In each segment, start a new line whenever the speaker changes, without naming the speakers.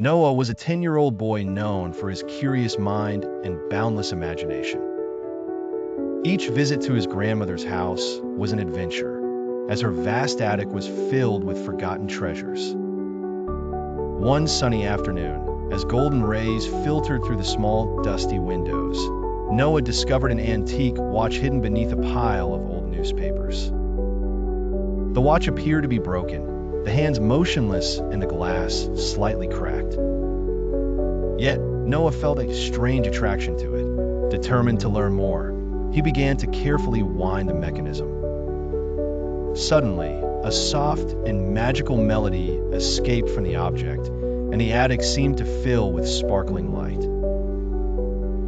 Noah was a 10-year-old boy known for his curious mind and boundless imagination. Each visit to his grandmother's house was an adventure, as her vast attic was filled with forgotten treasures. One sunny afternoon, as golden rays filtered through the small, dusty windows, Noah discovered an antique watch hidden beneath a pile of old newspapers. The watch appeared to be broken, the hands motionless and the glass slightly cracked. Yet, Noah felt a strange attraction to it. Determined to learn more, he began to carefully wind the mechanism. Suddenly, a soft and magical melody escaped from the object, and the attic seemed to fill with sparkling light.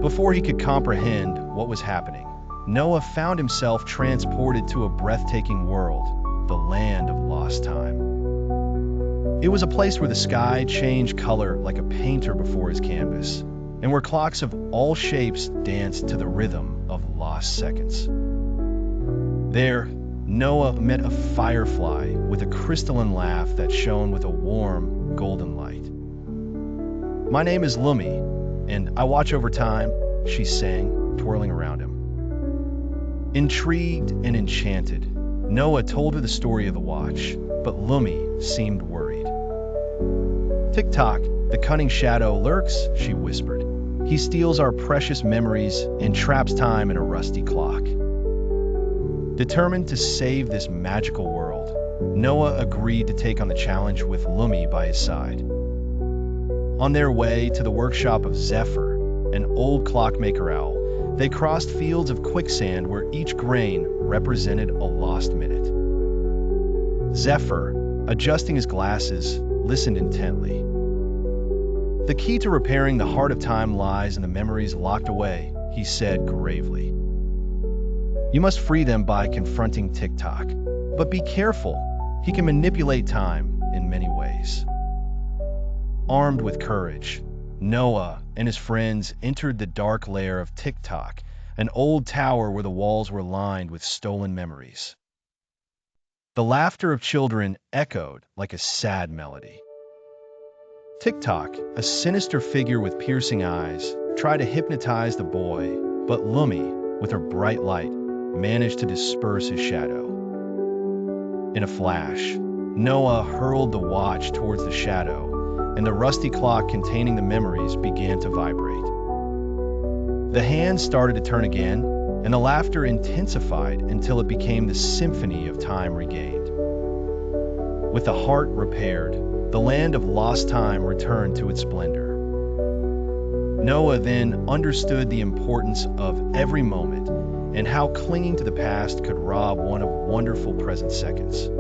Before he could comprehend what was happening, Noah found himself transported to a breathtaking world, the land of lost time. It was a place where the sky changed color like a painter before his canvas, and where clocks of all shapes danced to the rhythm of lost seconds. There, Noah met a firefly with a crystalline laugh that shone with a warm, golden light. "My name is Lumie, and I watch over time," she sang, twirling around him. Intrigued and enchanted, Noah told her the story of the watch, but Lumie seemed worried. "Tick-Tock, the cunning shadow, lurks," she whispered. "He steals our precious memories and traps time in a rusty clock." Determined to save this magical world, Noah agreed to take on the challenge with Lumie by his side. On their way to the workshop of Zephyr, an old clockmaker owl, they crossed fields of quicksand where each grain represented a lost minute. Zephyr, adjusting his glasses, listened intently. "The key to repairing the heart of time lies in the memories locked away," he said gravely. "You must free them by confronting Tick-Tock. But be careful, he can manipulate time in many ways." Armed with courage, Noah and his friends entered the dark lair of Tick-Tock, an old tower where the walls were lined with stolen memories. The laughter of children echoed like a sad melody. Tick-Tock, a sinister figure with piercing eyes, tried to hypnotize the boy, but Lumie, with her bright light, managed to disperse his shadow. In a flash, Noah hurled the watch towards the shadow, and the rusty clock containing the memories began to vibrate. The hands started to turn again, and the laughter intensified until it became the symphony of time regained. With the heart repaired, the land of lost time returned to its splendor. Noah then understood the importance of every moment and how clinging to the past could rob one of wonderful present seconds.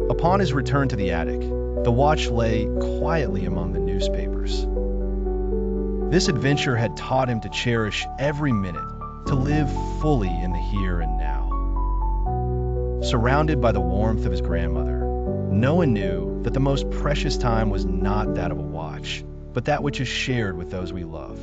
Upon his return to the attic, the watch lay quietly among the newspapers. This adventure had taught him to cherish every minute, to live fully in the here and now. Surrounded by the warmth of his grandmother, Noah knew that the most precious time was not that of a watch, but that which is shared with those we love.